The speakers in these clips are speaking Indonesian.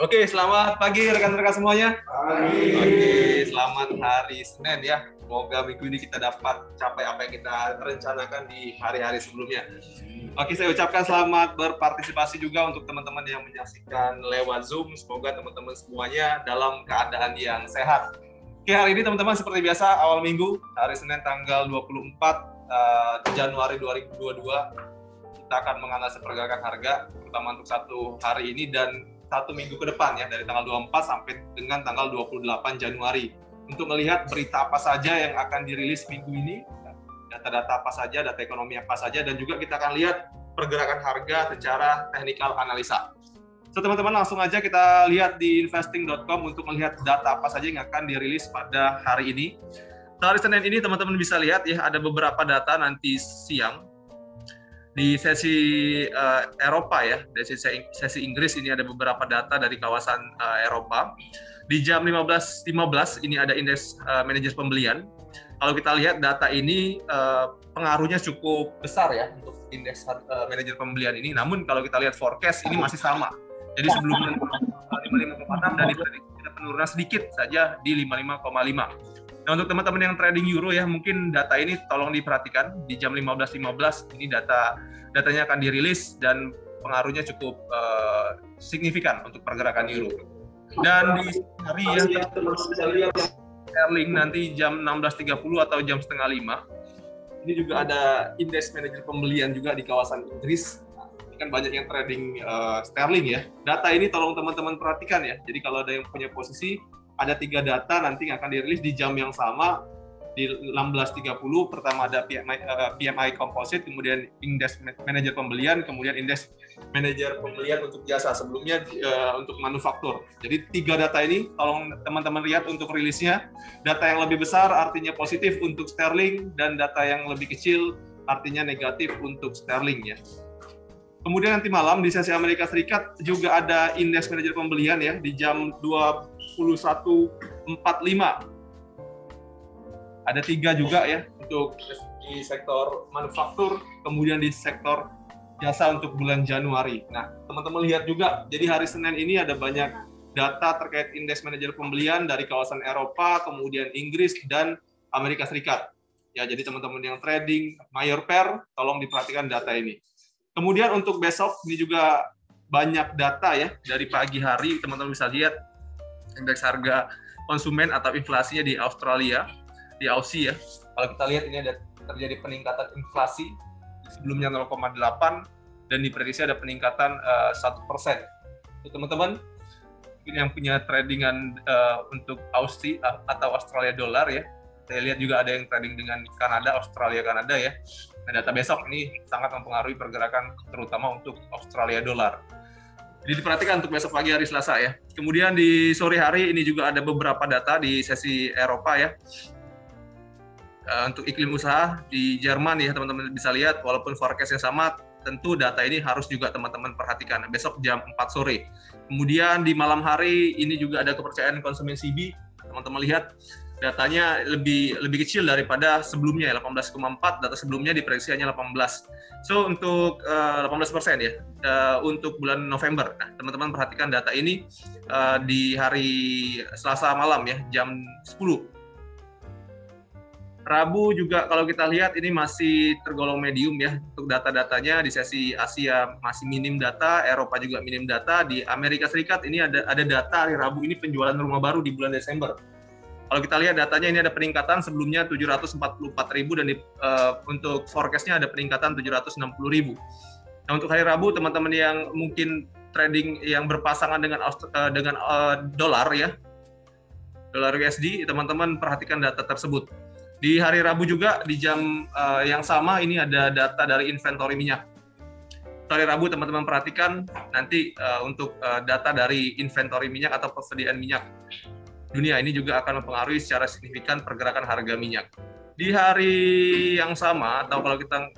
Oke, selamat pagi rekan-rekan semuanya. Pagi. Oke, selamat hari Senin ya. Semoga minggu ini kita dapat capai apa yang kita rencanakan di hari-hari sebelumnya. Oke, saya ucapkan selamat berpartisipasi juga untuk teman-teman yang menyaksikan lewat Zoom. Semoga teman-teman semuanya dalam keadaan yang sehat. Oke, hari ini teman-teman seperti biasa awal minggu, hari Senin tanggal 24 Januari 2022, kita akan menganalisa pergerakan harga, terutama untuk satu hari ini dan satu minggu ke depan ya, dari tanggal 24 sampai dengan tanggal 28 Januari. Untuk melihat berita apa saja yang akan dirilis minggu ini, data-data apa saja, data ekonomi apa saja, dan juga kita akan lihat pergerakan harga secara teknikal analisa. So, teman-teman langsung aja kita lihat di investing.com untuk melihat data apa saja yang akan dirilis pada hari ini. Hari Senin ini teman-teman bisa lihat ya, ada beberapa data nanti siang. Di sesi Eropa ya, di sesi Inggris ini ada beberapa data dari kawasan Eropa. Di jam 15.15 ini ada indeks manajer pembelian. Kalau kita lihat data ini pengaruhnya cukup besar ya untuk indeks manajer pembelian ini. Namun kalau kita lihat forecast ini masih sama. Jadi sebelumnya 55,6 dan diprediksi ada penurunan sedikit saja di 55,5. Nah, untuk teman-teman yang trading euro ya, mungkin data ini tolong diperhatikan di jam 15.15 ini datanya akan dirilis dan pengaruhnya cukup signifikan untuk pergerakan euro. Dan di hari ya, sterling nanti jam 16.30 atau jam setengah 5. Ini juga ada indeks manajer pembelian juga di kawasan Inggris. Ini kan banyak yang trading sterling ya. Data ini tolong teman-teman perhatikan ya. Jadi kalau ada yang punya posisi, ada 3 data nanti yang akan dirilis di jam yang sama di 16.30. Pertama ada PMI Composite, kemudian indeks manajer pembelian, kemudian indeks manajer pembelian untuk jasa, sebelumnya untuk manufaktur. Jadi 3 data ini tolong teman-teman lihat untuk rilisnya. Data yang lebih besar artinya positif untuk sterling, dan data yang lebih kecil artinya negatif untuk sterling ya. Kemudian nanti malam di sesi Amerika Serikat juga ada indeks manajer pembelian ya di jam 21.45. Ada 3 juga ya untuk di sektor manufaktur, kemudian di sektor jasa untuk bulan Januari. Nah, teman-teman lihat juga, jadi hari Senin ini ada banyak data terkait indeks manajer pembelian dari kawasan Eropa, kemudian Inggris dan Amerika Serikat. Ya, jadi teman-teman yang trading mayor pair, tolong diperhatikan data ini. Kemudian untuk besok ini juga banyak data ya dari pagi hari, teman-teman bisa lihat indeks harga konsumen atau inflasinya di Australia, di Aussie ya. Kalau kita lihat ini ada terjadi peningkatan inflasi, sebelumnya 0,8 dan diprediksi ada peningkatan 1%. Teman-teman yang punya tradingan untuk Aussie atau Australia dolar ya, saya lihat juga ada yang trading dengan Kanada, Australia Kanada ya. Nah, data besok ini sangat mempengaruhi pergerakan terutama untuk Australia dolar. Jadi diperhatikan untuk besok pagi hari Selasa ya. Kemudian di sore hari ini juga ada beberapa data di sesi Eropa ya. Untuk iklim usaha di Jerman ya, teman-teman bisa lihat walaupun forecast yang sama, tentu data ini harus juga teman-teman perhatikan. Besok jam 4 sore. Kemudian di malam hari ini juga ada kepercayaan konsumen CB. Teman-teman lihat datanya lebih kecil daripada sebelumnya, 18,4, data sebelumnya diprediksi hanya 18. So untuk 18% ya untuk bulan November. Nah, teman-teman perhatikan data ini di hari Selasa malam ya, jam 10. Rabu juga kalau kita lihat ini masih tergolong medium ya untuk data-datanya. Di sesi Asia masih minim data, Eropa juga minim data. Di Amerika Serikat ini ada data hari Rabu ini penjualan rumah baru di bulan Desember. Kalau kita lihat datanya ini ada peningkatan, sebelumnya 744.000 dan untuk forecast-nya ada peningkatan 760.000. Nah, untuk hari Rabu teman-teman yang mungkin trading yang berpasangan dengan dolar ya, dolar USD, teman-teman perhatikan data tersebut. Di hari Rabu juga di jam yang sama ini ada data dari inventory minyak. Hari Rabu teman-teman perhatikan nanti untuk data dari inventory minyak atau persediaan minyak dunia ini juga akan mempengaruhi secara signifikan pergerakan harga minyak. Di hari yang sama atau kalau kita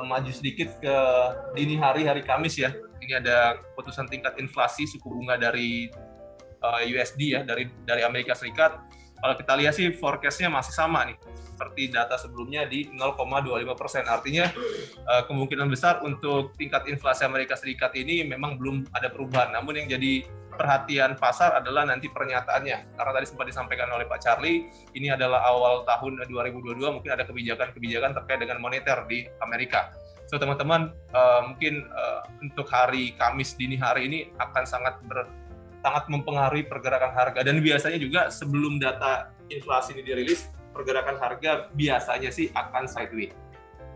maju sedikit ke dini hari Kamis ya, ini ada keputusan tingkat inflasi suku bunga dari USD ya, dari Amerika Serikat. Kalau kita lihat sih forecast-nya masih sama nih, seperti data sebelumnya di 0,25%. Artinya kemungkinan besar untuk tingkat inflasi Amerika Serikat ini memang belum ada perubahan. Namun yang jadi perhatian pasar adalah nanti pernyataannya. Karena tadi sempat disampaikan oleh Pak Charlie, ini adalah awal tahun 2022, mungkin ada kebijakan-kebijakan terkait dengan moneter di Amerika. So teman-teman, mungkin untuk hari Kamis dini hari ini akan sangat mempengaruhi pergerakan harga, dan biasanya juga sebelum data inflasi ini dirilis, pergerakan harga biasanya sih akan sideways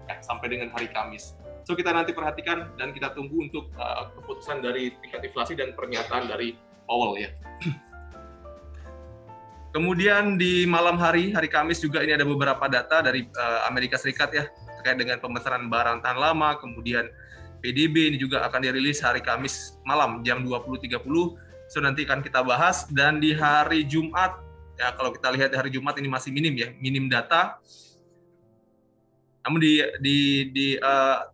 ya, sampai dengan hari Kamis. So kita nanti perhatikan dan kita tunggu untuk keputusan dari tingkat inflasi dan pernyataan dari Powell ya. Kemudian di malam hari Kamis juga ini ada beberapa data dari Amerika Serikat ya, terkait dengan pemesanan barang tahan lama, kemudian PDB ini juga akan dirilis hari Kamis malam jam 20.30. So nanti akan kita bahas. Dan di hari Jumat, ya kalau kita lihat di hari Jumat ini masih minim data. Namun di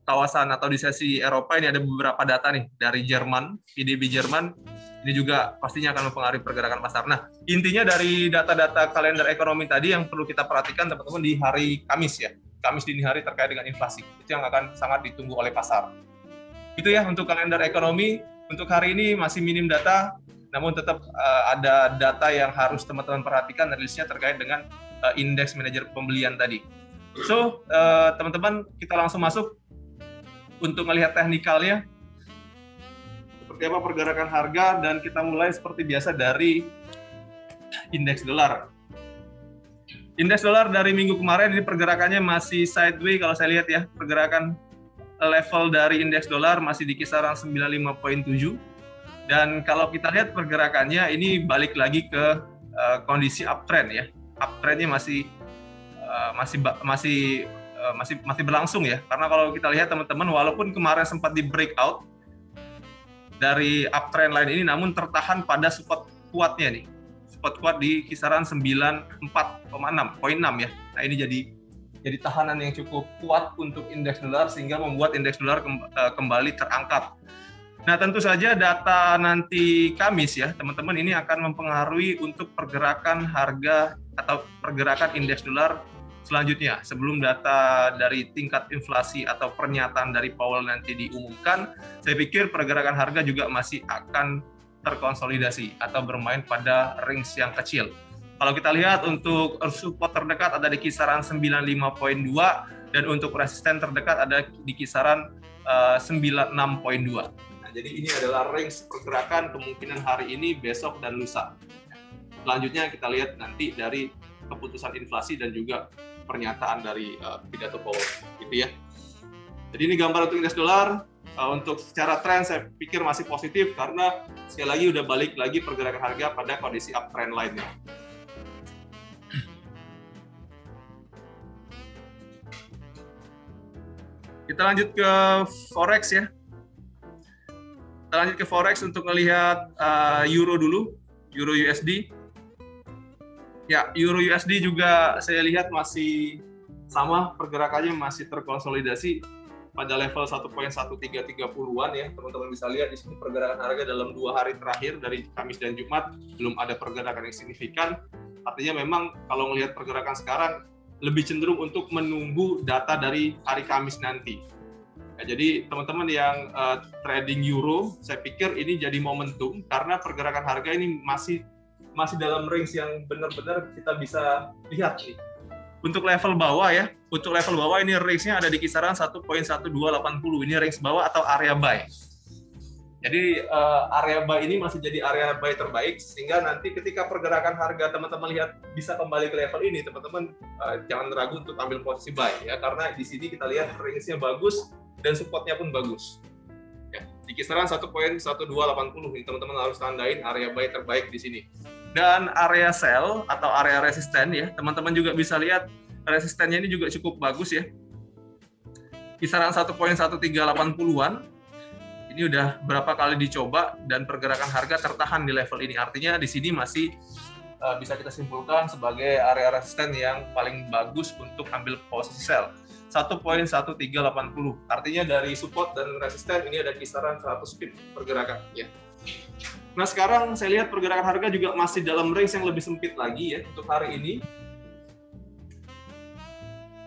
kawasan atau di sesi Eropa ini ada beberapa data nih dari Jerman, PDB Jerman, ini juga pastinya akan mempengaruhi pergerakan pasar. Nah, intinya dari data-data kalender ekonomi tadi yang perlu kita perhatikan teman-teman di hari Kamis ya, Kamis dini hari terkait dengan inflasi, itu yang akan sangat ditunggu oleh pasar. Itu ya untuk kalender ekonomi. Untuk hari ini masih minim data, namun tetap ada data yang harus teman-teman perhatikan, rilisnya terkait dengan indeks manajer pembelian tadi. So, teman-teman kita langsung masuk untuk melihat teknikalnya seperti apa pergerakan harga, dan kita mulai seperti biasa dari indeks dolar. Indeks dolar dari minggu kemarin ini pergerakannya masih sideways kalau saya lihat ya, pergerakan level dari indeks dolar masih di kisaran 95.7. Dan kalau kita lihat pergerakannya ini balik lagi ke kondisi uptrend ya. Uptrendnya masih berlangsung ya. Karena kalau kita lihat teman-teman, walaupun kemarin sempat di breakout dari uptrend line ini, namun tertahan pada support kuatnya nih. Support kuat di kisaran 94,6 ya. Nah, ini jadi tahanan yang cukup kuat untuk indeks dolar sehingga membuat indeks dolar kembali terangkat. Nah, tentu saja data nanti Kamis ya, teman-teman, ini akan mempengaruhi untuk pergerakan harga atau pergerakan indeks dolar selanjutnya. Sebelum data dari tingkat inflasi atau pernyataan dari Powell nanti diumumkan, saya pikir pergerakan harga juga masih akan terkonsolidasi atau bermain pada range yang kecil. Kalau kita lihat untuk support terdekat ada di kisaran 95.2 dan untuk resisten terdekat ada di kisaran 96.2. Nah, jadi ini adalah range pergerakan kemungkinan hari ini, besok, dan lusa. Selanjutnya kita lihat nanti dari keputusan inflasi dan juga pernyataan dari pidato Powell, gitu ya. Jadi ini gambar untuk indeks dolar. Untuk secara tren saya pikir masih positif karena sekali lagi udah balik lagi pergerakan harga pada kondisi uptrend lainnya. Kita lanjut ke forex ya. Kita lanjut ke forex untuk melihat euro dulu, euro USD. Ya, euro USD juga saya lihat masih sama, pergerakannya masih terkonsolidasi pada level 1.1330-an ya. Teman-teman bisa lihat di sini pergerakan harga dalam 2 hari terakhir dari Kamis dan Jumat belum ada pergerakan yang signifikan. Artinya memang kalau melihat pergerakan sekarang lebih cenderung untuk menunggu data dari hari Kamis nanti. Ya, jadi teman-teman yang trading euro, saya pikir ini jadi momentum karena pergerakan harga ini masih dalam range yang benar-benar kita bisa lihat nih. Untuk level bawah ya, untuk level bawah ini range-nya ada di kisaran 1.1280. Ini range bawah atau area buy. Jadi area buy ini masih jadi area buy terbaik, sehingga nanti ketika pergerakan harga teman-teman lihat bisa kembali ke level ini, teman-teman jangan ragu untuk ambil posisi buy ya, karena di sini kita lihat range-nya bagus dan support-nya pun bagus. Ya, di kisaran 1.1280 ini teman-teman harus tandain area buy terbaik di sini. Dan area sell atau area resisten ya, teman-teman juga bisa lihat resistennya ini juga cukup bagus ya. Kisaran 1.1380-an. Ini udah berapa kali dicoba dan pergerakan harga tertahan di level ini. Artinya di sini masih bisa kita simpulkan sebagai area resisten yang paling bagus untuk ambil posisi sell. 1.1380. Artinya dari support dan resisten ini ada kisaran 100 pip pergerakan ya. Nah, sekarang saya lihat pergerakan harga juga masih dalam range yang lebih sempit lagi ya untuk hari ini.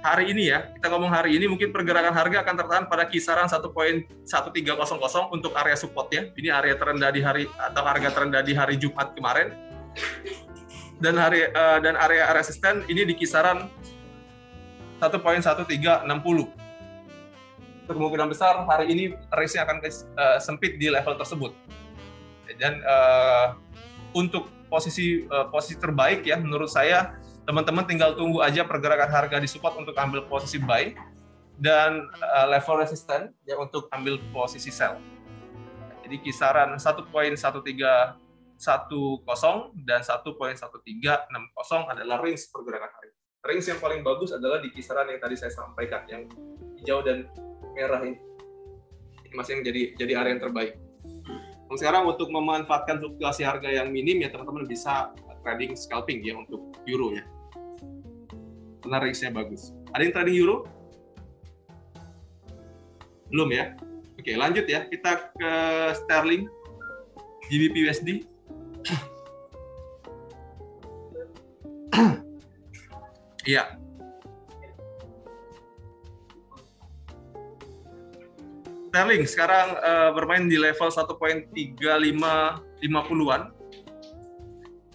Hari ini ya, kita ngomong hari ini mungkin pergerakan harga akan tertahan pada kisaran 1.1300 untuk area support ya. Ini area terendah di hari atau harga terendah di hari Jumat kemarin. Dan area resisten ini di kisaran 1.1360. Kemungkinan besar hari ini range-nya akan sempit di level tersebut. Dan untuk posisi terbaik ya menurut saya, teman-teman tinggal tunggu aja pergerakan harga di support untuk ambil posisi buy dan level resisten ya untuk ambil posisi sell. Jadi kisaran 1.1310 dan 1.1360 adalah range pergerakan harga. Range yang paling bagus adalah di kisaran yang tadi saya sampaikan, yang hijau dan merah ini. Ini masih yang jadi area yang terbaik. Sekarang untuk memanfaatkan fluktuasi harga yang minim ya teman-teman bisa trading scalping ya untuk euro ya. Karena range-nya bagus. Ada yang trading euro? Belum ya? Oke, lanjut ya. Kita ke sterling, GBP USD. Iya. Sterling sekarang bermain di level 1.3550-an.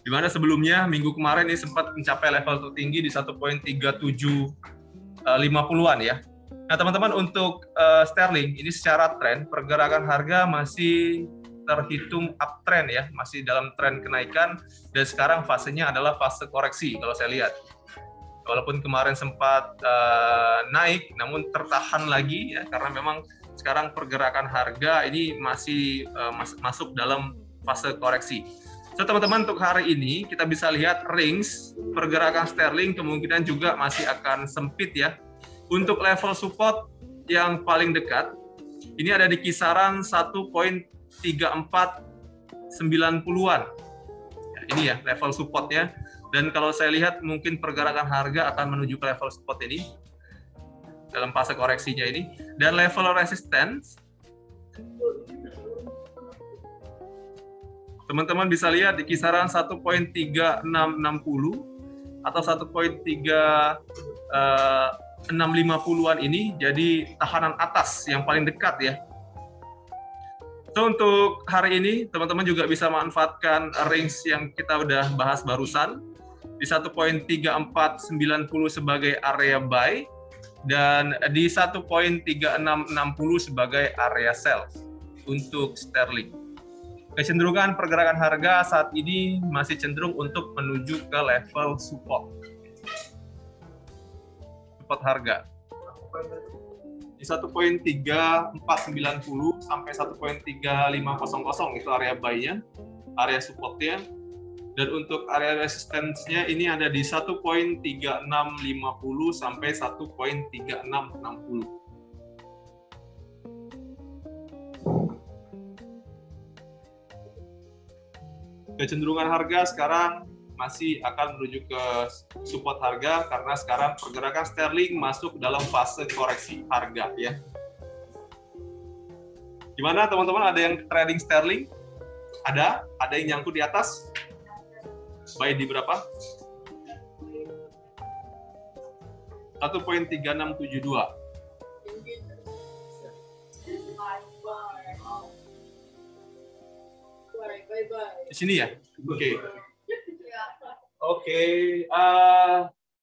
Di mana sebelumnya minggu kemarin ini sempat mencapai level tertinggi di 1.3750-an ya. Nah, teman-teman untuk sterling ini secara tren pergerakan harga masih terhitung uptrend ya, masih dalam tren kenaikan dan sekarang fasenya adalah fase koreksi kalau saya lihat. Walaupun kemarin sempat naik namun tertahan lagi ya karena memang sekarang pergerakan harga ini masih masuk dalam fase koreksi. So teman-teman untuk hari ini kita bisa lihat range pergerakan sterling kemungkinan juga masih akan sempit ya. Untuk level support yang paling dekat ini ada di kisaran 1.3490-an. Ya, ini ya level supportnya. Dan kalau saya lihat mungkin pergerakan harga akan menuju ke level support ini dalam fase koreksinya ini, dan level resistance teman-teman bisa lihat di kisaran 1.3660 atau 1.3650-an ini jadi tahanan atas yang paling dekat ya. So, untuk hari ini teman-teman juga bisa manfaatkan range yang kita udah bahas barusan di 1.3490 sebagai area buy dan di 1.3660 sebagai area sell untuk sterling. Kecenderungan pergerakan harga saat ini masih cenderung untuk menuju ke level support. Support harga. Di 1.3490 sampai 1.3500 itu area buy-nya, area support-nya. Dan untuk area resistance-nya ini ada di 1.3650 sampai 1.3660. Kecenderungan harga sekarang masih akan menuju ke support harga karena sekarang pergerakan sterling masuk dalam fase koreksi harga ya. Gimana teman-teman, ada yang trading sterling? Ada yang nyangkut di atas? Buy di berapa? 1.3672. Di sini ya? Oke.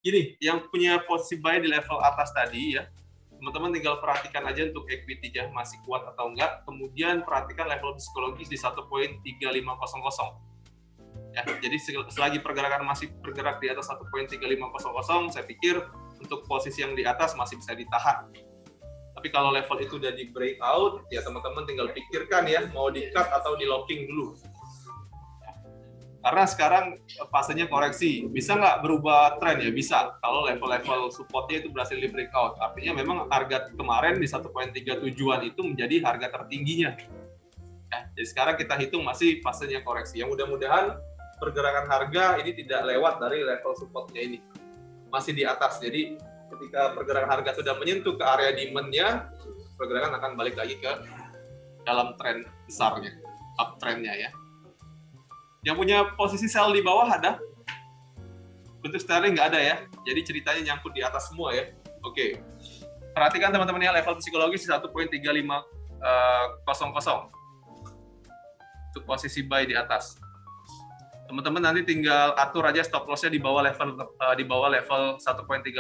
Gini, yang punya posisi buy di level atas tadi ya, teman-teman tinggal perhatikan aja untuk equity-nya masih kuat atau enggak, kemudian perhatikan level psikologis di 1.3500. Ya, jadi selagi pergerakan masih bergerak di atas 1.3500, saya pikir untuk posisi yang di atas masih bisa ditahan. Tapi kalau level itu udah di breakout, ya teman-teman tinggal pikirkan ya, mau di cut atau di locking dulu. Karena sekarang fasenya koreksi, bisa nggak berubah tren ya? Bisa. Kalau level-level supportnya itu berhasil di breakout, artinya memang harga kemarin di 1.3 tujuan itu menjadi harga tertingginya. Ya, jadi sekarang kita hitung masih fasenya koreksi. Yang mudah-mudahan pergerakan harga ini tidak lewat dari level supportnya ini, masih di atas. Jadi ketika pergerakan harga sudah menyentuh ke area demand-nya, pergerakan akan balik lagi ke dalam tren besarnya, uptrend-nya ya. Yang punya posisi sell di bawah ada? Untuk sterling nggak ada ya. Jadi ceritanya nyangkut di atas semua ya. Oke. Perhatikan teman-teman ya, level psikologis di 1.3500. Untuk posisi buy di atas. Teman-teman nanti tinggal atur aja stop loss-nya di bawah level 1.3500.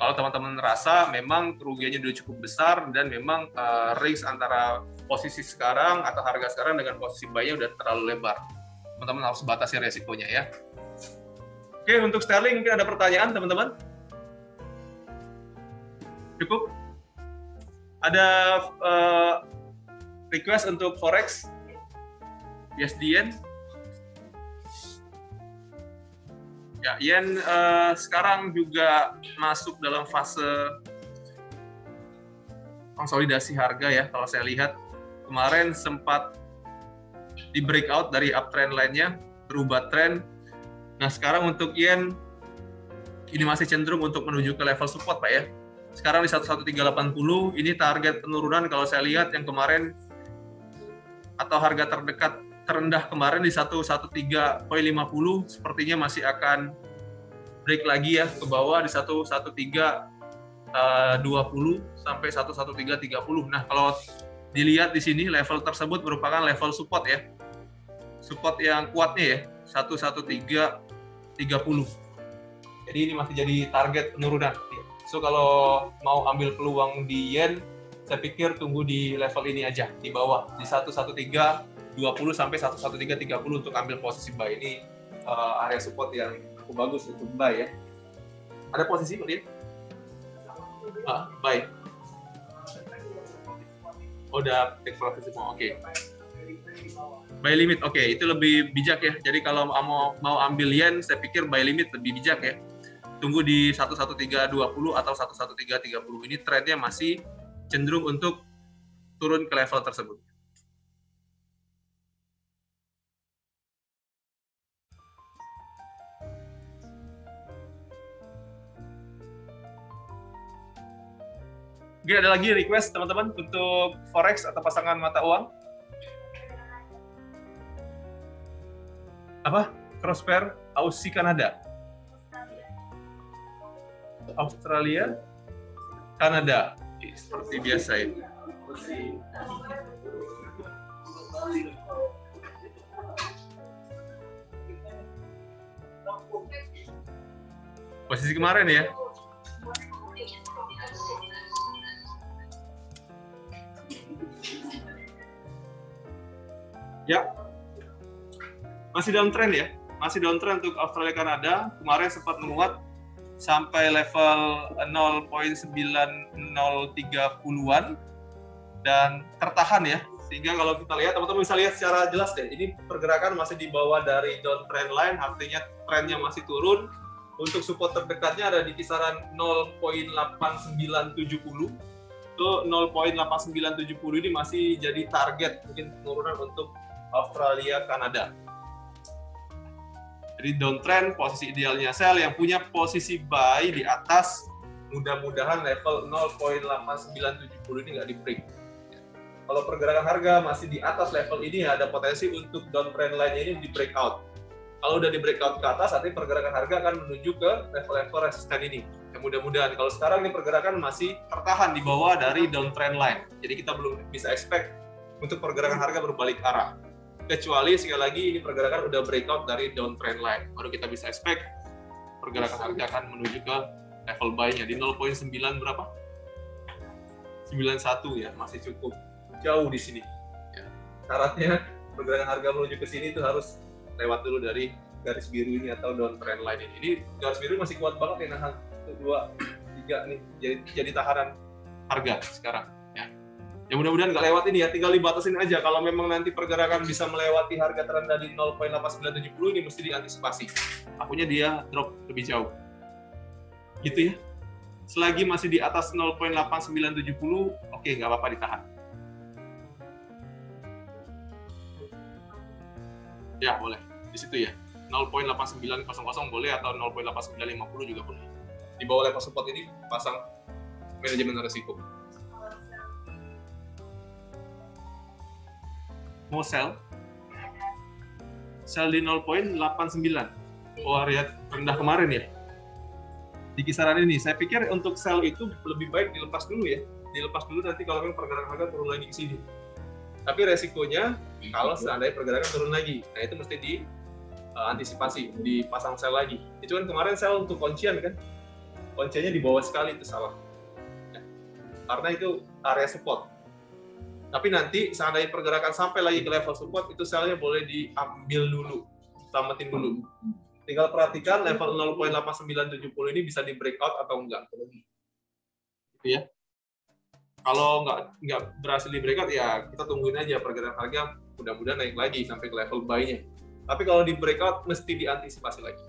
Kalau teman-teman merasa memang kerugiannya sudah cukup besar dan memang range antara posisi sekarang atau harga sekarang dengan posisi buy-nya udah terlalu lebar, teman-teman harus batasi resikonya ya. Oke, untuk sterling mungkin ada pertanyaan teman-teman? Cukup? Ada request untuk forex? USD-yen? Ya, yen sekarang juga masuk dalam fase konsolidasi harga ya. Kalau saya lihat kemarin sempat di breakout dari uptrend lainnya, berubah tren. Nah sekarang untuk yen ini masih cenderung untuk menuju ke level support Pak ya. Sekarang di 11380 ini target penurunan kalau saya lihat yang kemarin atau harga terdekat terendah kemarin di 113.50 sepertinya masih akan break lagi ya ke bawah di 11320 sampai 11330. Nah, kalau dilihat di sini level tersebut merupakan level support ya. Support yang kuatnya ya, 11330. Jadi ini masih jadi target penurunan. So kalau mau ambil peluang di yen, saya pikir tunggu di level ini aja, di bawah di 11320 sampai 11330 untuk ambil posisi buy. Ini area support yang cukup bagus untuk buy ya. Ada posisi Pak dia? Buy. Oh, udah take profit semua. Oke. Buy limit. Oke, itu lebih bijak ya. Jadi kalau mau ambil yen, saya pikir buy limit lebih bijak ya. Tunggu di 11320 atau 11330. Ini trennya masih cenderung untuk turun ke level tersebut. Oke, ada lagi request teman-teman untuk forex atau pasangan mata uang? Apa? Crosspair Aussie Kanada. Australia, Kanada, seperti biasa ya. Posisi kemarin ya. Ya, masih downtrend ya, masih downtrend untuk Australia Kanada. Kemarin sempat menguat sampai level 0.9030-an dan tertahan ya. Sehingga kalau kita lihat, teman-teman bisa lihat secara jelas deh, ini pergerakan masih di bawah dari downtrend line, artinya trennya masih turun. Untuk support terdekatnya ada di kisaran 0.8970. Itu 0.8970 ini masih jadi target mungkin penurunan untuk Australia Kanada. Jadi downtrend, posisi idealnya sell, yang punya posisi buy di atas, mudah-mudahan level 0.8970 ini nggak di break. Kalau pergerakan harga masih di atas level ini, ada potensi untuk downtrend line ini di breakout. Kalau udah di breakout ke atas, artinya pergerakan harga akan menuju ke level-level resisten ini. Ya, mudah-mudahan. Kalau sekarang ini pergerakan masih tertahan di bawah dari downtrend line. Jadi kita belum bisa expect untuk pergerakan harga berbalik arah. Kecuali sekali lagi ini pergerakan udah breakout dari downtrend line, baru kita bisa expect pergerakan harga akan menuju ke level buy-nya di 0.9 berapa? 91 ya, masih cukup jauh di sini. Ya. Syaratnya pergerakan harga menuju ke sini itu harus lewat dulu dari garis biru ini atau downtrend line ini. Ini garis biru masih kuat banget ya, nahan 1, 2, 3 nih, jadi tahanan harga sekarang. Ya. Ya mudah-mudahan nggak lewat ini ya, tinggal dibatasin aja. Kalau memang nanti pergerakan bisa melewati harga terendah di 0.8970 ini mesti diantisipasi. Takutnya dia drop lebih jauh. Gitu ya. Selagi masih di atas 0.8970, oke, nggak apa-apa ditahan. Ya, boleh. Di situ ya. 0.8900 boleh atau 0.8950 juga boleh. Di bawah level support ini pasang manajemen risiko. Mau sell di 0.89. Oh, lihat rendah kemarin ya. Di kisaran ini, saya pikir untuk sell itu lebih baik dilepas dulu ya. Dilepas dulu nanti kalau memang pergerakan harga turun lagi ke sini. Tapi resikonya kalau seandainya pergerakan turun lagi, nah itu mesti diantisipasi, dipasang sell lagi. Itu kan kemarin sell untuk kuncian kan, kunciannya di bawah sekali, itu salah. Ya. Karena itu area support. Tapi nanti seandainya pergerakan sampai lagi ke level support, itu sellnya boleh diambil dulu, selamatin dulu. Tinggal perhatikan level 0.8970 ini bisa di breakout atau enggak. Gitu ya. Kalau nggak berhasil di breakout, ya kita tungguin aja pergerakan harga, mudah-mudahan naik lagi sampai ke level buy-nya. Tapi kalau di breakout, mesti diantisipasi lagi.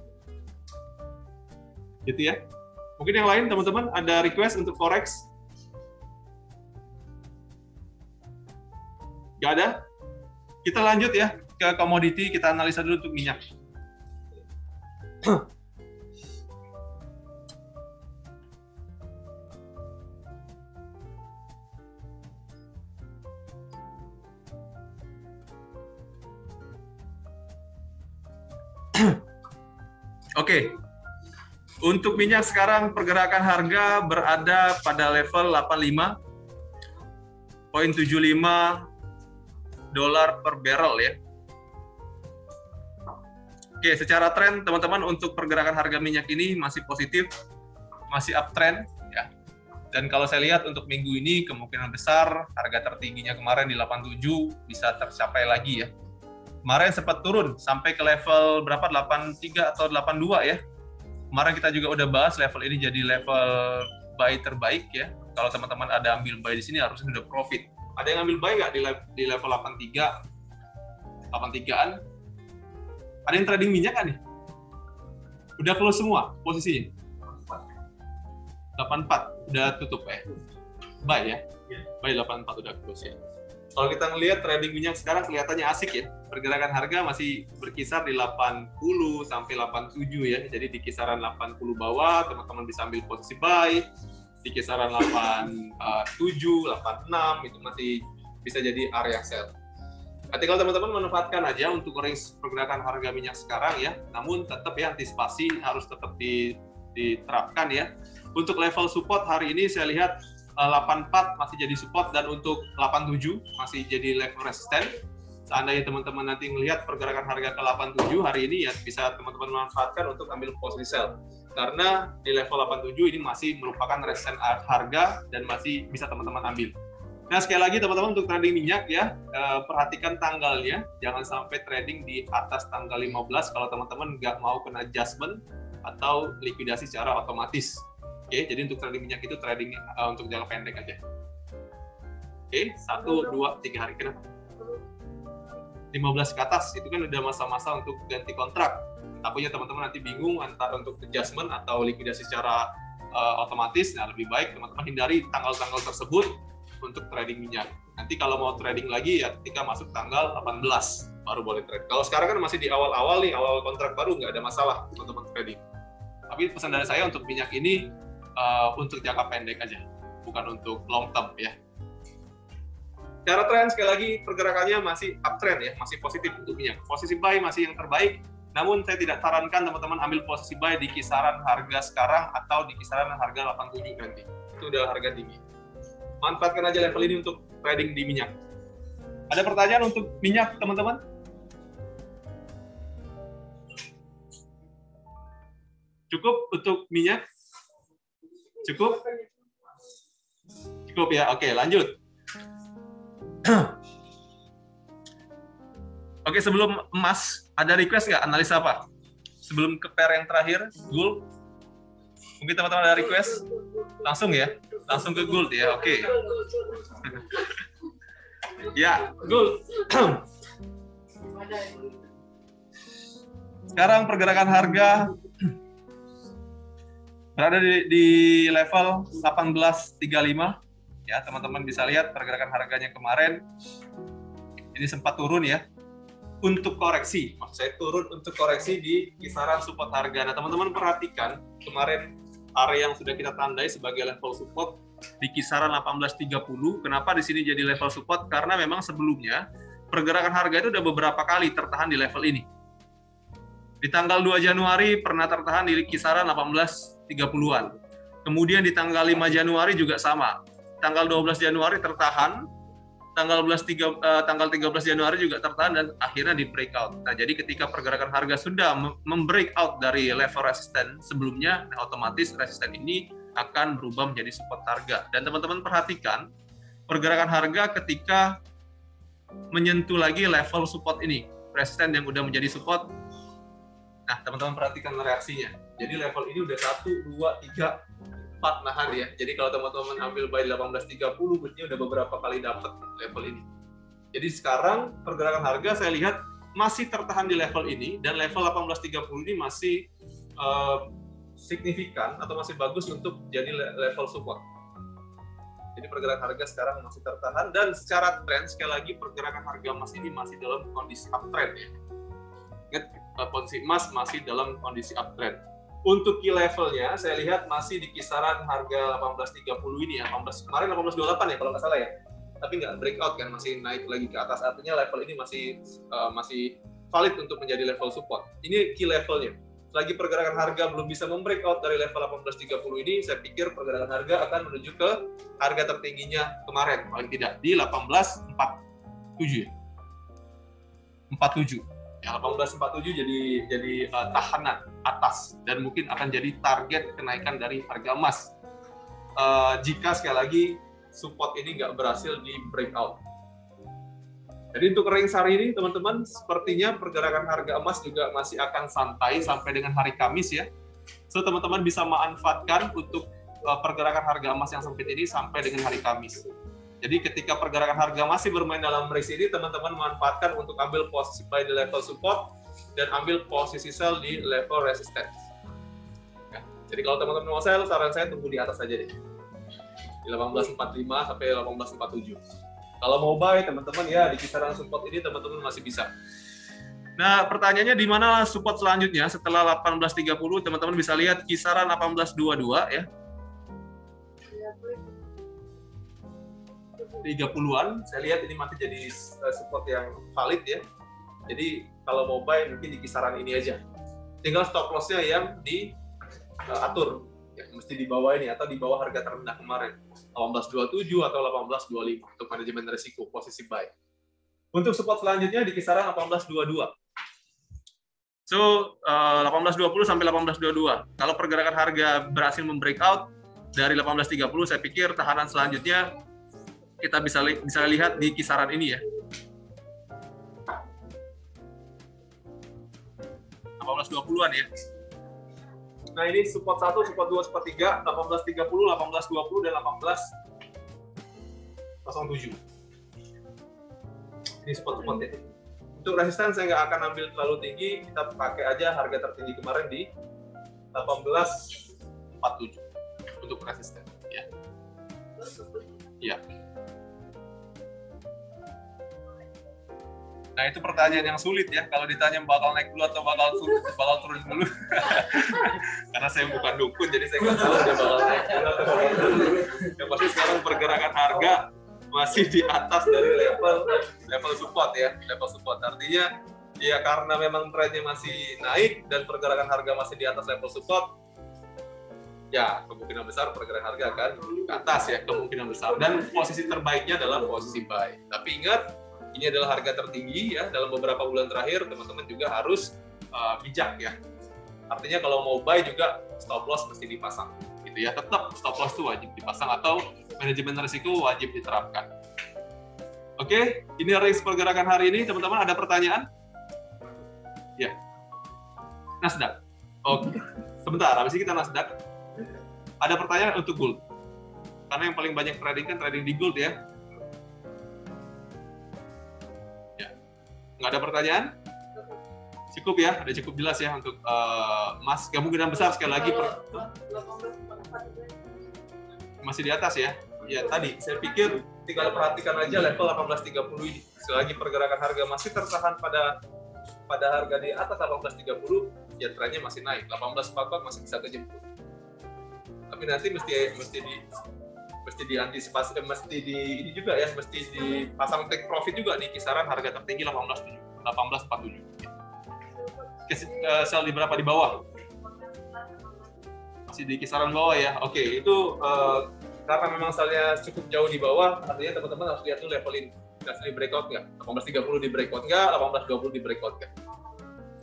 Gitu ya. Mungkin yang lain, teman-teman, ada request untuk Forex? Nggak ada? Kita lanjut ya ke komoditi, kita analisa dulu untuk minyak. Oke. Untuk minyak sekarang pergerakan harga berada pada level 85.75 dolar per barrel ya. Oke, secara tren teman-teman untuk pergerakan harga minyak ini masih positif, masih uptrend ya. Dan kalau saya lihat untuk minggu ini kemungkinan besar harga tertingginya kemarin di 87 bisa tercapai lagi ya. Kemarin sempat turun sampai ke level berapa? 83 atau 82 ya. Kemarin kita juga udah bahas level ini jadi level buy terbaik ya. Kalau teman-teman ada ambil buy di sini harusnya udah profit. Ada yang ambil buy nggak di level 83-an? Ada yang trading minyak kan nih? Udah close semua posisinya? 84, udah tutup ya? Buy ya? Buy 84 udah close ya. Kalau kita ngelihat trading minyak sekarang kelihatannya asik ya. Pergerakan harga masih berkisar di 80 sampai 87 ya. Jadi di kisaran 80 bawah, teman-teman bisa ambil posisi buy. Di kisaran 87, 86 itu masih bisa jadi area sell. Nanti kalau teman-teman manfaatkan aja untuk range pergerakan harga minyak sekarang ya. Namun tetap ya antisipasi harus tetap diterapkan ya. Untuk level support hari ini saya lihat 84 masih jadi support dan untuk 87 masih jadi level resisten. Seandainya teman-teman nanti melihat pergerakan harga ke 87 hari ini ya bisa teman-teman manfaatkan untuk ambil posisi sell. Karena di level 87 ini masih merupakan resisten harga dan masih bisa teman-teman ambil. Nah sekali lagi teman-teman untuk trading minyak ya, perhatikan tanggalnya, jangan sampai trading di atas tanggal 15 kalau teman-teman nggak mau kena adjustment atau likuidasi secara otomatis. Oke, jadi untuk trading minyak itu trading untuk jangka pendek aja. Oke, 1, 2, 3 hari kenapa? 15 ke atas itu kan udah masa-masa untuk ganti kontrak. Takutnya teman-teman nanti bingung antara untuk adjustment atau likuidasi secara otomatis. Nah, lebih baik teman-teman hindari tanggal-tanggal tersebut untuk trading minyak. Nanti kalau mau trading lagi ya ketika masuk tanggal 18 baru boleh trade. Kalau sekarang kan masih di awal-awal nih, awal kontrak baru nggak ada masalah teman-teman trading. Tapi pesan dari saya untuk minyak ini untuk jangka pendek aja, bukan untuk long term ya. Secara tren sekali lagi pergerakannya masih uptrend ya, masih positif untuk minyak. Posisi buy masih yang terbaik. Namun saya tidak sarankan teman-teman ambil posisi buy di kisaran harga sekarang atau di kisaran harga 87 nanti. Itu udah harga tinggi. Manfaatkan aja level ini untuk trading di minyak. Ada pertanyaan untuk minyak, teman-teman? Cukup untuk minyak? Cukup? Cukup ya, oke lanjut. Oke, sebelum emas, ada request nggak analisa apa? Sebelum ke pair yang terakhir, gold. Mungkin teman-teman ada request? Langsung ya? Langsung ke gold ya, oke. Ya, gold. Sekarang pergerakan harga berada di level 1835. Ya, teman-teman bisa lihat pergerakan harganya kemarin ini sempat turun ya. Untuk koreksi, maksud saya turun untuk koreksi di kisaran support harga. Nah, teman-teman perhatikan kemarin area yang sudah kita tandai sebagai level support di kisaran 1830. Kenapa di sini jadi level support? Karena memang sebelumnya pergerakan harga itu udah beberapa kali tertahan di level ini. Di tanggal 2 Januari pernah tertahan di kisaran 1830-an. Kemudian di tanggal 5 Januari juga sama. Tanggal 12 Januari tertahan, tanggal 13 Januari juga tertahan dan akhirnya di breakout. Nah, jadi ketika pergerakan harga sudah membreakout dari level resisten sebelumnya, nah otomatis resisten ini akan berubah menjadi support harga. Dan teman-teman perhatikan pergerakan harga ketika menyentuh lagi level support ini, resisten yang udah menjadi support. Nah, teman-teman perhatikan reaksinya. Jadi level ini udah 1, 2, 3, 4 nahan ya. Jadi kalau teman-teman ambil buy 1830, berarti udah beberapa kali dapat level ini. Jadi sekarang pergerakan harga saya lihat masih tertahan di level ini, dan level 1830 ini masih signifikan atau masih bagus untuk jadi level support. Jadi pergerakan harga sekarang masih tertahan, dan secara tren sekali lagi pergerakan harga emas ini masih dalam kondisi uptrend ya. Ingat, posisi emas masih dalam kondisi uptrend. Untuk key levelnya, saya lihat masih di kisaran harga 1830 ini ya. Kemarin 1828 ya kalau nggak salah ya. Tapi nggak breakout kan, masih naik lagi ke atas. Artinya level ini masih valid untuk menjadi level support. Ini key levelnya. Selagi pergerakan harga belum bisa membreakout dari level 1830 ini, saya pikir pergerakan harga akan menuju ke harga tertingginya kemarin, paling tidak di 1847. 47. Yang 1847 jadi tahanan atas, dan mungkin akan jadi target kenaikan dari harga emas jika sekali lagi support ini nggak berhasil di breakout. Jadi untuk range hari ini teman-teman, sepertinya pergerakan harga emas juga masih akan santai sampai dengan hari Kamis ya. So teman-teman bisa manfaatkan untuk pergerakan harga emas yang sempit ini sampai dengan hari Kamis. Jadi ketika pergerakan harga masih bermain dalam range ini, teman-teman manfaatkan untuk ambil posisi buy di level support dan ambil posisi sell di level resistance. Ya, jadi kalau teman-teman mau sell, saran saya tunggu di atas aja deh. Di 1845 sampai 1847. Kalau mau buy, teman-teman ya di kisaran support ini teman-teman masih bisa. Nah, pertanyaannya di mana support selanjutnya setelah 1830? Teman-teman bisa lihat kisaran 1822 ya. 30-an, saya lihat ini masih jadi support yang valid ya. Jadi kalau mau buy mungkin di kisaran ini aja. Tinggal stop loss-nya yang diatur, ya, mesti di bawah ini atau di bawah harga terendah kemarin, 1827 atau 1825 untuk manajemen risiko posisi buy. Untuk support selanjutnya di kisaran 1822. So 1820 sampai 1822. Kalau pergerakan harga berhasil membreakout dari 1830, saya pikir tahanan selanjutnya kita bisa lihat di kisaran ini ya. 1820-an ya. Nah, ini support 1, support 2, support 3, 1830, 1820 dan 1807. Ini support ya. Untuk resisten saya nggak akan ambil terlalu tinggi, kita pakai aja harga tertinggi kemarin di 1847 untuk resisten ya. Ya. Nah, itu pertanyaan yang sulit ya. Kalau ditanya bakal naik dulu atau bakal turun dulu. Karena saya bukan dukun, jadi saya nggak tahu dia bakal naik dulu atau bakal turun dulu. Yang pasti sekarang pergerakan harga masih di atas dari level support ya. Level support artinya ya karena memang trennya masih naik dan pergerakan harga masih di atas level support, ya kemungkinan besar pergerakan harga akan ke atas ya, kemungkinan besar. Dan posisi terbaiknya adalah posisi buy. Tapi ingat, ini adalah harga tertinggi ya dalam beberapa bulan terakhir. Teman-teman juga harus bijak ya. Artinya kalau mau buy juga stop loss mesti dipasang gitu ya. Tetap stop loss itu wajib dipasang atau manajemen risiko wajib diterapkan. Oke, ini range pergerakan hari ini. Teman-teman ada pertanyaan? Ya. Nasdaq. Oke. Sebentar, habis ini kita Nasdaq. Ada pertanyaan untuk gold. Karena yang paling banyak trading kan trading di gold ya. Nggak ada pertanyaan? Cukup ya, ada cukup jelas ya untuk Mas. Kemungkinan besar sekali lagi masih di atas ya. Ya tadi saya pikir tinggal perhatikan aja level 1830 ini. Selagi pergerakan harga masih tertahan pada harga di atas 1830, ya trennya masih naik. 1844 masih bisa kejemput. Tapi nanti mesti diantisipasi, mesti ini juga ya, mesti dipasang take profit juga di kisaran harga tertinggi 1847. Sel di berapa di bawah? Masih di kisaran bawah ya. Oke, itu karena memang selnya cukup jauh di bawah, artinya teman-teman harus lihat dulu level ini. Di breakout nggak? 1830 di breakout nggak? 1820 di breakout nggak?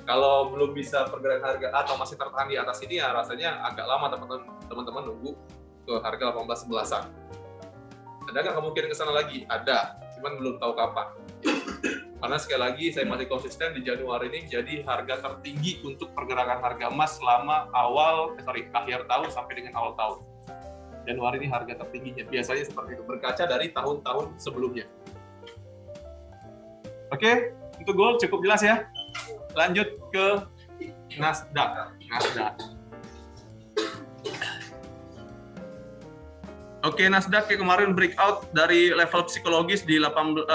Kalau belum bisa pergerakan harga atau masih tertahan di atas ini, ya rasanya agak lama teman-teman nunggu ke harga 1811-an. Ada nggak kemungkinan ke sana lagi? Ada, cuman belum tahu kapan. Karena sekali lagi saya masih konsisten di Januari ini jadi harga tertinggi untuk pergerakan harga emas selama akhir tahun sampai dengan awal tahun. Januari ini harga tertingginya. Biasanya seperti itu, berkaca dari tahun-tahun sebelumnya. Oke, untuk gold cukup jelas ya. Lanjut ke Nasdaq. Oke, Nasdaq yang kemarin breakout dari level psikologis di 15.00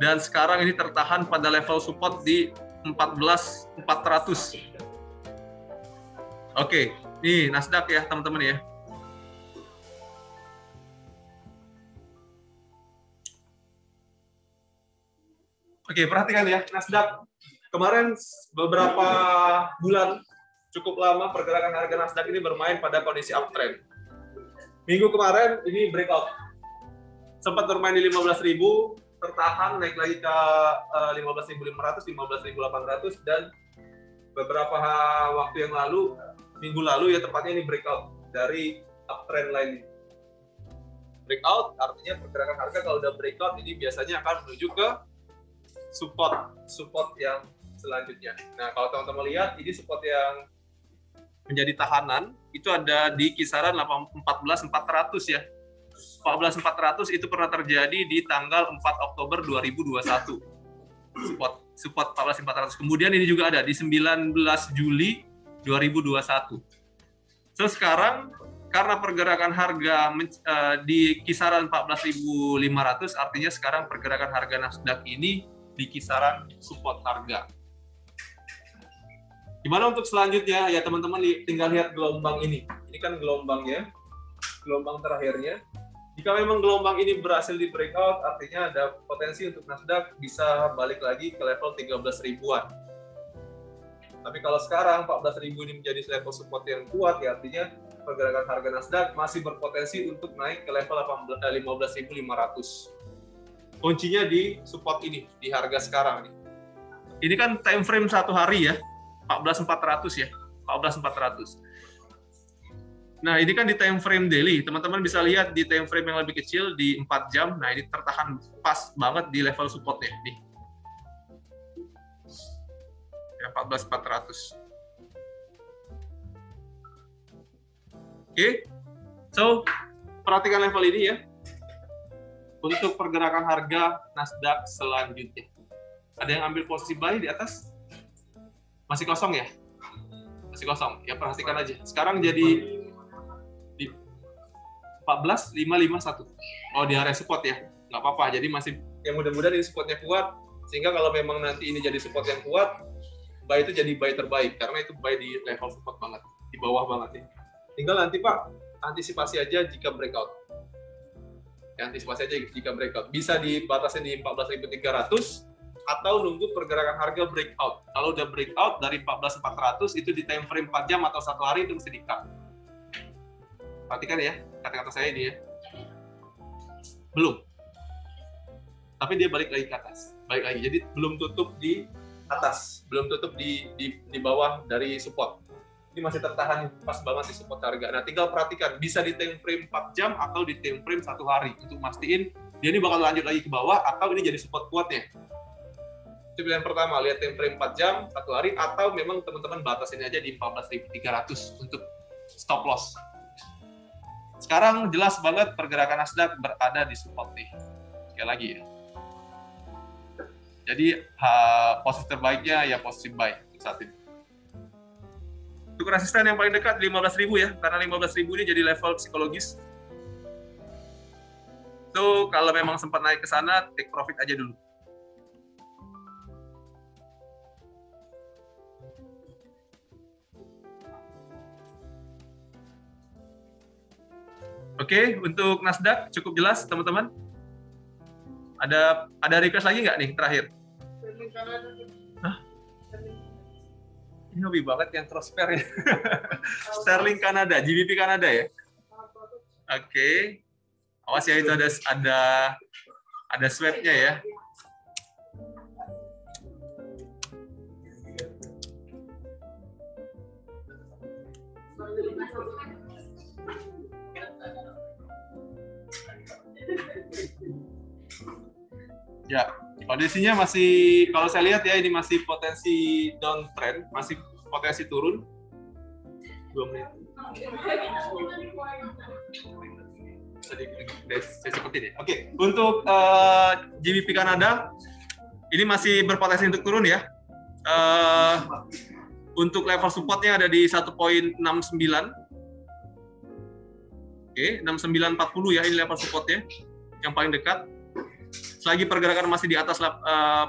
dan sekarang ini tertahan pada level support di 14.400. Oke, nih Nasdaq ya teman-teman ya. Oke, perhatikan ya, Nasdaq kemarin beberapa bulan cukup lama pergerakan harga Nasdaq ini bermain pada kondisi uptrend. Minggu kemarin ini breakout. Sempat bermain di 15.000, tertahan naik lagi ke 15.500, 15.800 dan beberapa waktu yang lalu, minggu lalu ya tepatnya ini breakout dari uptrend line. Breakout artinya pergerakan harga kalau udah breakout ini biasanya akan menuju ke support yang selanjutnya. Nah, kalau teman-teman lihat ini support yang menjadi tahanan itu ada di kisaran 14.400 ya. 14.400 itu pernah terjadi di tanggal 4 Oktober 2021. Support 14.400. Kemudian ini juga ada di 19 Juli 2021. So sekarang karena pergerakan harga di kisaran 14.500, artinya sekarang pergerakan harga Nasdaq ini di kisaran support harga. Gimana untuk selanjutnya? Ya teman-teman tinggal lihat gelombang ini. Ini kan gelombangnya, gelombang terakhirnya. Jika memang gelombang ini berhasil di breakout, artinya ada potensi untuk Nasdaq bisa balik lagi ke level 13 ribuan. Tapi kalau sekarang 14.000 ini menjadi level support yang kuat, ya artinya pergerakan harga Nasdaq masih berpotensi untuk naik ke level 15.500. Kuncinya di support ini, di harga sekarang nih. Ini kan time frame satu hari ya, 14.400 ya, 14.400. Nah, ini kan di time frame daily. Teman-teman bisa lihat di time frame yang lebih kecil di 4 jam. Nah, ini tertahan pas banget di level support-nya nih. Ya, 14.400. Oke. So, perhatikan level ini ya. Untuk pergerakan harga Nasdaq selanjutnya. Ada yang ambil posisi buy di atas? Masih kosong ya? Masih kosong. Ya, perhatikan aja. Sekarang jadi di 14.551. Oh, di area support ya, nggak apa-apa. Jadi masih, yang mudah-mudahan ini supportnya kuat, sehingga kalau memang nanti ini jadi support yang kuat, buy itu jadi buy terbaik, karena itu buy di level support banget, di bawah banget nih. Tinggal nanti Pak, antisipasi aja jika breakout. Ya, antisipasi aja jika breakout. Bisa dibatasi di 14.300 atau nunggu pergerakan harga breakout. Kalau udah breakout dari 14.400 itu di time frame 4 jam atau 1 hari itu mesti di-cut. Perhatikan ya, kata-kata saya ini ya. Belum. Tapi dia balik lagi ke atas. Balik lagi. Jadi belum tutup di atas. Belum tutup di bawah dari support. Ini masih tertahan pas banget di support harga. Nah, tinggal perhatikan. Bisa di time frame 4 jam atau di time frame 1 hari. Untuk mastiin dia ini bakal lanjut lagi ke bawah atau ini jadi support kuatnya. Itu pilihan pertama. Lihat time frame 4 jam, 1 hari. Atau memang teman-teman batasin aja di 14.300 untuk stop loss. Sekarang jelas banget pergerakan Nasdaq berada di support nih. Sekali lagi ya. Jadi posisi terbaiknya ya posisi buy saat ini. Untuk resisten yang paling dekat 15.000 ya, karena 15.000 ini jadi level psikologis. So kalau memang sempat naik ke sana, take profit aja dulu. Oke, untuk Nasdaq cukup jelas teman-teman. Ada request lagi nggak nih terakhir? Hah? Ini hobi banget yang cross pair ya. Sterling Kanada, GBP Kanada ya. Oke. Awas ya, itu ada swap-nya ya. Ya, kondisinya masih, kalau saya lihat ya, ini masih potensi downtrend, masih potensi turun. 2 menit. Saya seperti ini. Oke, untuk GBP Kanada, ini masih berpotensi untuk turun ya. Untuk level supportnya ada di 1.69. Oke, 6940 ya, ini level supportnya yang paling dekat. Selagi pergerakan masih di atas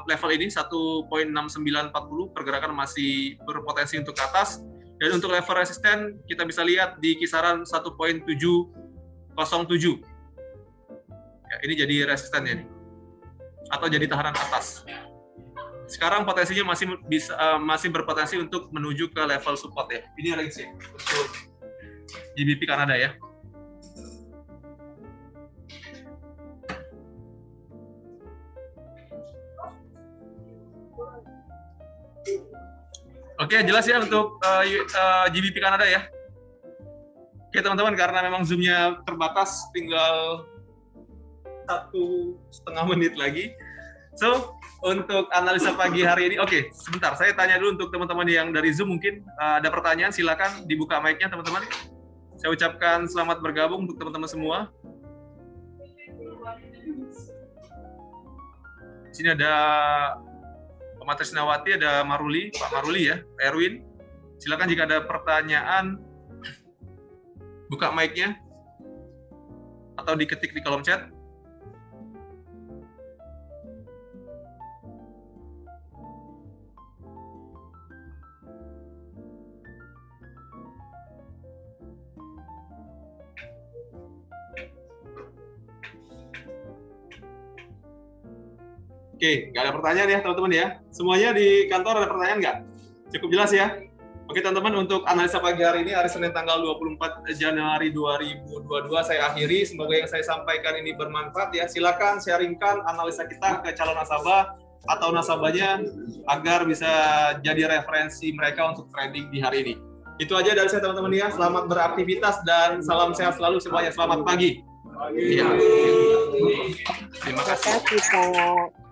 level ini 1.6940, pergerakan masih berpotensi untuk ke atas. Dan untuk level resisten kita bisa lihat di kisaran 1.707. Ya, ini jadi resistennya nih, atau jadi tahanan atas. Sekarang potensinya masih berpotensi untuk menuju ke level support ya. Ini range untuk GBP Kanada ya. Oke, jelas ya untuk GBP Kanada ya. Oke teman-teman, karena memang zoom-nya terbatas, tinggal 1,5 menit lagi. So, untuk analisa pagi hari ini, oke, sebentar, saya tanya dulu untuk teman-teman yang dari Zoom mungkin ada pertanyaan, silakan dibuka mic-nya teman-teman. Saya ucapkan selamat bergabung untuk teman-teman semua. Di sini ada Pak Trisnawati, ada Maruli, Pak Maruli ya, Pak Erwin. Silakan jika ada pertanyaan, buka mic-nya atau diketik di kolom chat. Oke, nggak ada pertanyaan ya teman-teman ya. Semuanya di kantor ada pertanyaan nggak? Cukup jelas ya? Oke teman-teman, untuk analisa pagi hari ini, hari Senin tanggal 24 Januari 2022, saya akhiri. Semoga yang saya sampaikan ini bermanfaat ya. Silakan sharingkan analisa kita ke calon nasabah atau nasabahnya agar bisa jadi referensi mereka untuk trading di hari ini. Itu aja dari saya teman-teman ya. Selamat beraktivitas dan salam sehat selalu semuanya. Selamat pagi. Ya. Terima kasih. Terima kasih, Pak.